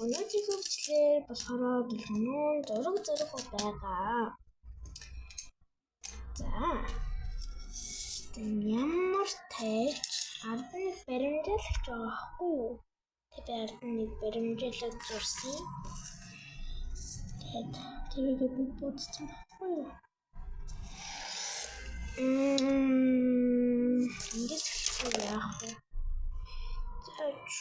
Өнөөдрийн хөвчлэр болохоор болгоно зураг байгаа. За. Ямар тач ардан баримжаалагч байгаа хгүй юу? Тэгээд ардан баримжаалаад зурсан. Тэгээд тэрийг бодсон байхгүй юу? Ингэж яах вэ? Зач.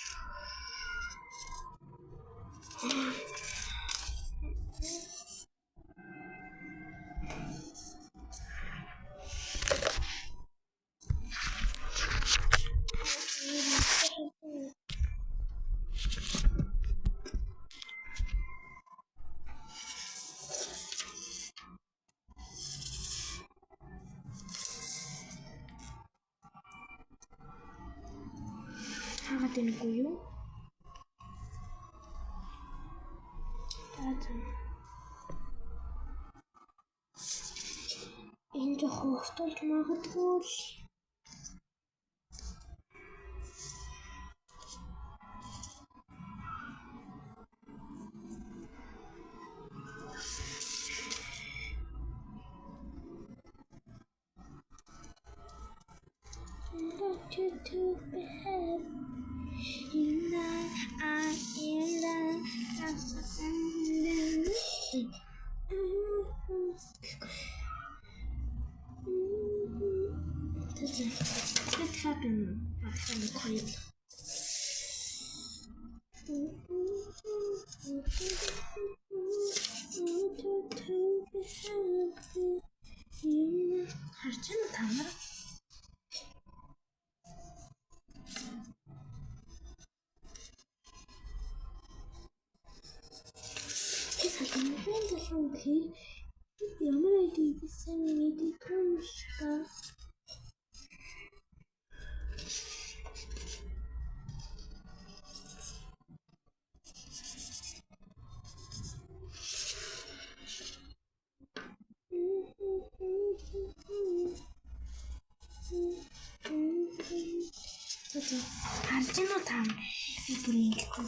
Хагаад энэгүй юу? Энэ жоохон хурдталж магадгүй л. What happened? Харчна тамар. Ямар айдисэн мэдээгүй шүү. Харжина таам би бүрэлдэхгүй.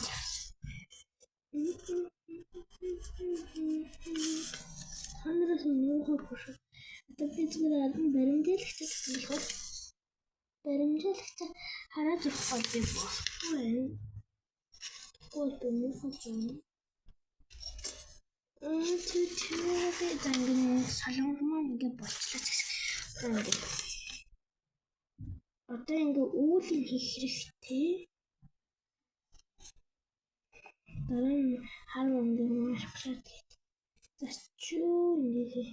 Ханаас нь хөөхгүй. Одоо би зүгээр ардан баримжаалагч болох. Баримжаалагч хараад явах би болохгүй. Гол юм хожим. Тэгээд зангин салонмаа ингээ болчлаа гэсэн. Одоо ингээ үүлэн хийх хэрэгтэй. Дараа нь хар өндөр маркшат. Зачуу ингээ.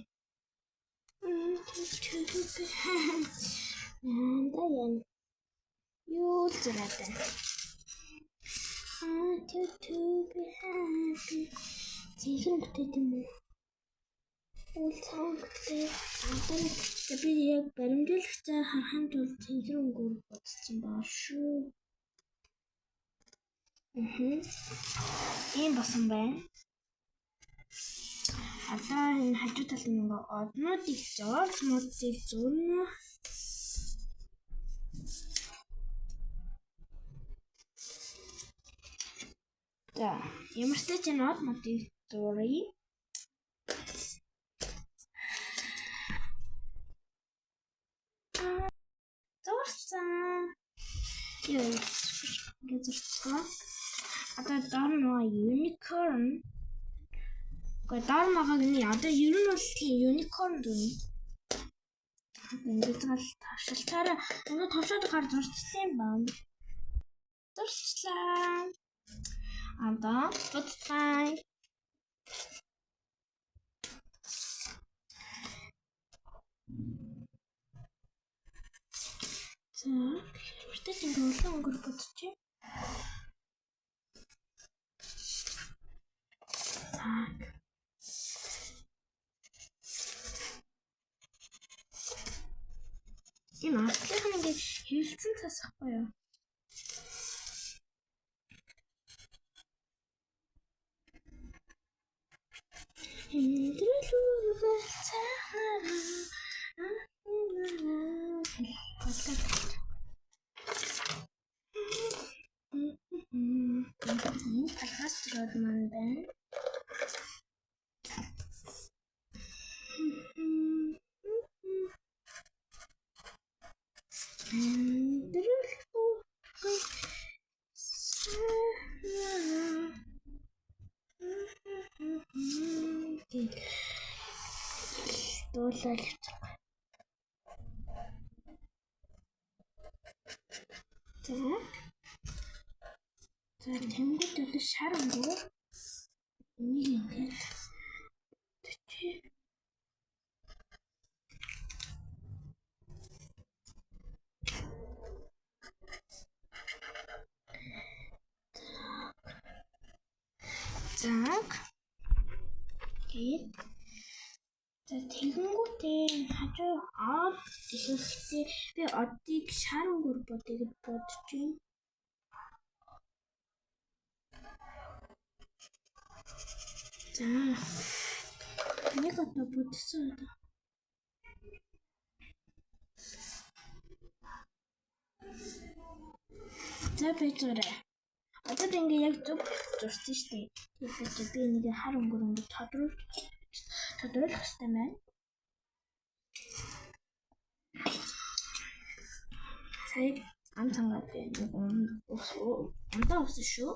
Яан. Юу зэрэгтэй. To be happy. Зинхэнэ бүтэт юм уу? Улцангтай. Одоо би яг баримжаалагчаа харахын тулд зинхэнэ өнгөөр бодсон баа шүү. Ийм басан байна. Одоо энэ хажуу талд нэг однуудыг зурна. За, ямар ч тач энэ однуудыг зуръя. Зурсан. Юу зурсан. Одоо доор нэг unicorn. Гэхдээ доор магааг нь одоо ер нь бол unicorn дүн. Ингээд ташилтаараа өнөө товшоод гар зурчихсан юм байна. Зурчлаа. Одоо бодцгаая. За, үртэл ингээд улаан өнгөр бодчих. Так. Энэ артлах нь ингээд хилцэн цасахгүй юу? Энэ алхастрол маань байна. Дуулал. За тэнгууд бол шар өнгөө. Энийг ингээд заг гээд за тэгэнгүүтээ хажуу од ихэлхээ би одыг шар өнгөөр бодъё гэж бодож байна. За нэг одоо бодсон одоо. За бэжэрэ. Одоо ингээ яг зөв зурсан шүү дээ. Тэгэхээр би нэг хар өнгөр ингээ тодруулах хэрэгтэй байна. Сая ам цангаа би нэг ундаа усан шүү.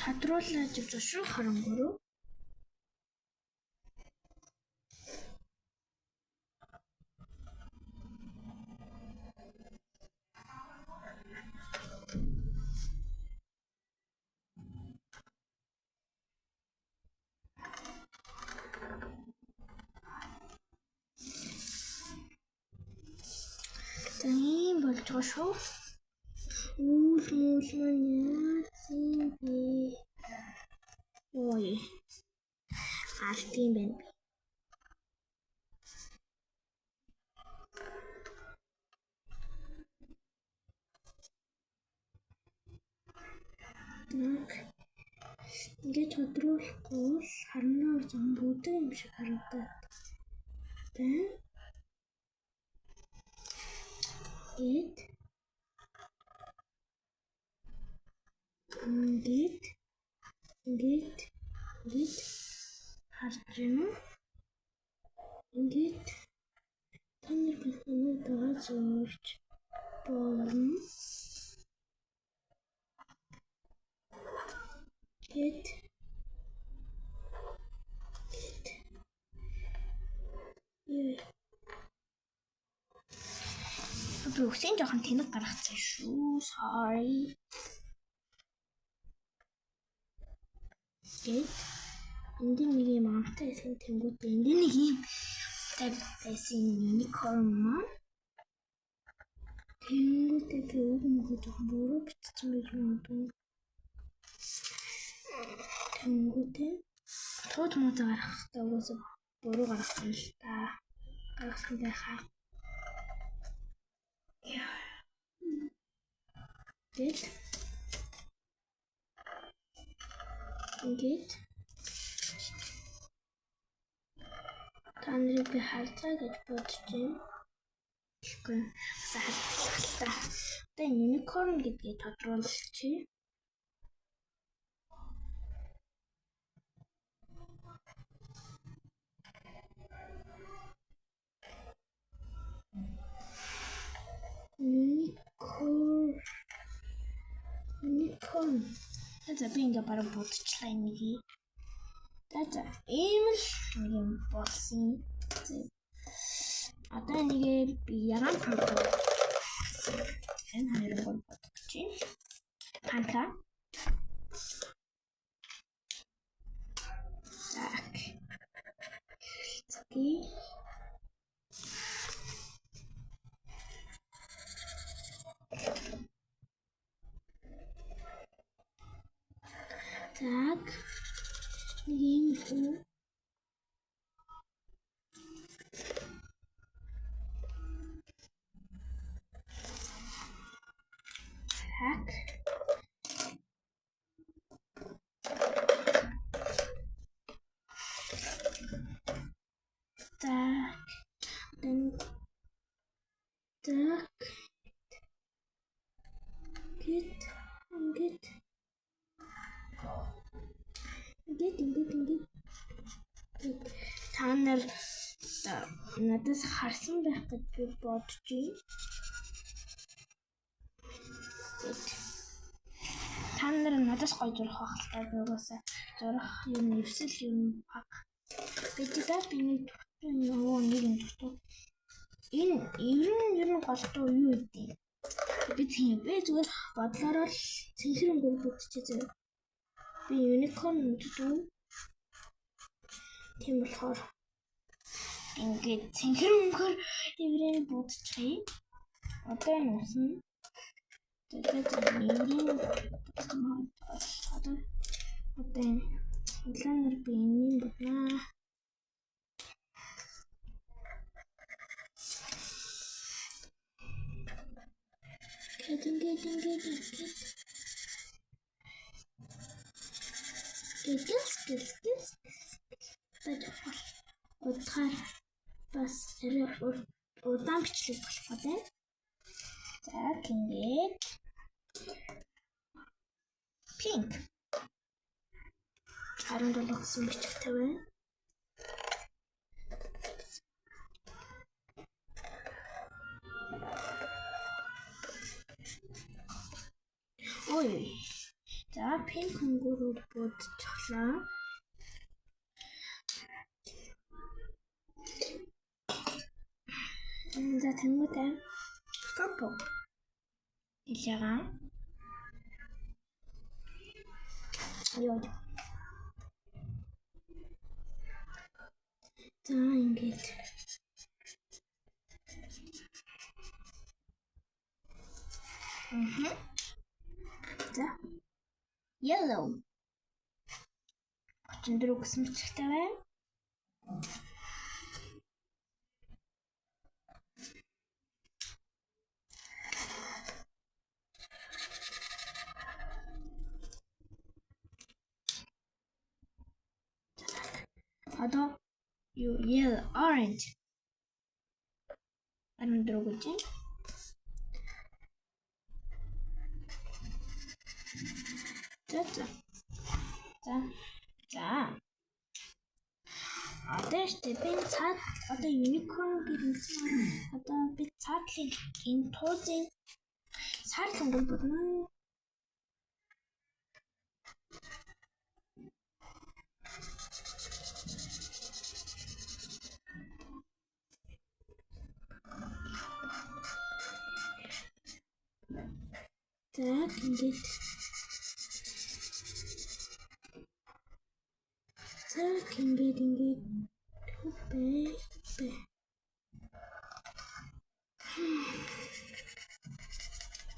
Тодруулаад явж шүү хар өнгөрөө. Ийм болж байгаа шүү. Үл маань яасан бэ? Ой. Алтын байна. Ингээд тодруулахгүй харнаар зам бүдэг юм шиг харагдаад байна. Ингээд харж байна. Ингээд таны бүхэн даажж болно. Get Бүхсэн жоохон тэнэг гаргацсан шүү. Sorry. Get энд нэг юм амтай хэсэг тэнгууд энд нэг юм байсан unicorn маань. Тэнгууд би өгмөгөө жоохон буруу бичсэн байж магадгүй. Тэнгуудээ тууд муу гаргахтай угаасаа буруу гаргасан л та. Гаргасан байхаа. Ингээд таныг би харцаа гэж бодож байна. Тэгэхгүй сахалтаа. Одоо unicorn гэдгийг тодруулчих. Unicorn. За би ингээ бараг бодчихлаа энийг. За ийм л юм болсон. Одоо энийг би ягаан продукт энэ хоёрыг бодож байна. Хантаа. Так. Так. Ийм үү. Так. Ингээд. Та нар надаас харсан байх гэж би бодож байна. Та нар надаас гоё зурх ахалтай байгаасаа зурх юм эвсэл юм баг. Бидээ би нэг юм дутуу. Энэ ер нь голдуу юу гэдэг. Би зүгээр бодлороо л цэнхэрэн бүрдчихээ. Би unicorn дутуу. Тийм болохоор ингээд цэнхэрэнгээр эврэн будчихъя. Одоо нуусан. Тэгээд эврэн одоо илэнэр би энэ боднаа. Гис. Утгаар бас удаан бичлэг болох гэдэг. За ингээд pink 17 гэсэн бичгтэй байна. Ой. За pink өнгөрөөр бодчихлаа. За тэнгуүтэй purple илээгаа ёо. За ингээд за yellow 34 гэсэн бичгтэй байна. Одоо yellow orange 14 гэж. За. Одоо би цаад одоо unicorn гэсэн одоо би цаадлын энэ туузын сарлан бодно. Так, ингээд. Так, ингээд. Хупэ.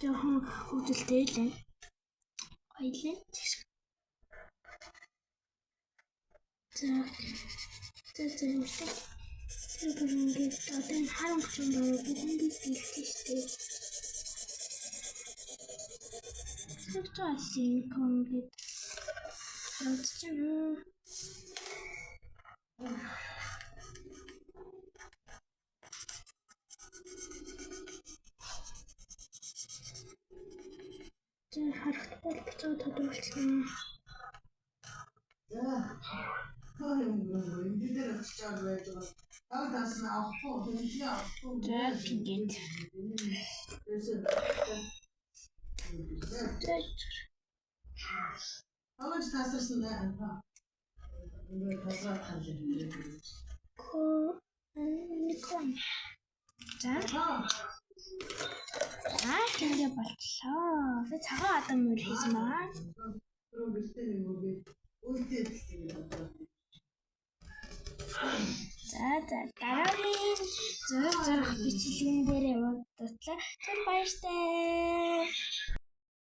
Жохон хөдөлтэй л. Ойлээ. Так. За. Тэр ингээд одоо энэ харамч юм байна. Би ингээд хэлчихтэй. Тасин комплит. Родчихно. Тэр харахгүй буцаа тодорхойлсон. Аваач тасарсан даа. Ингээд тасраад хаж. Unicorn. За. Ингэ болчлоо. Би цагаан адам мөр хийсэн байна. Руу гэлтэй нэг үгүй. Үлдээ хэлсэн юм байна. За дараагийн зурх бичлэгэн дээр яваад дутлаа. Тэр баяртай.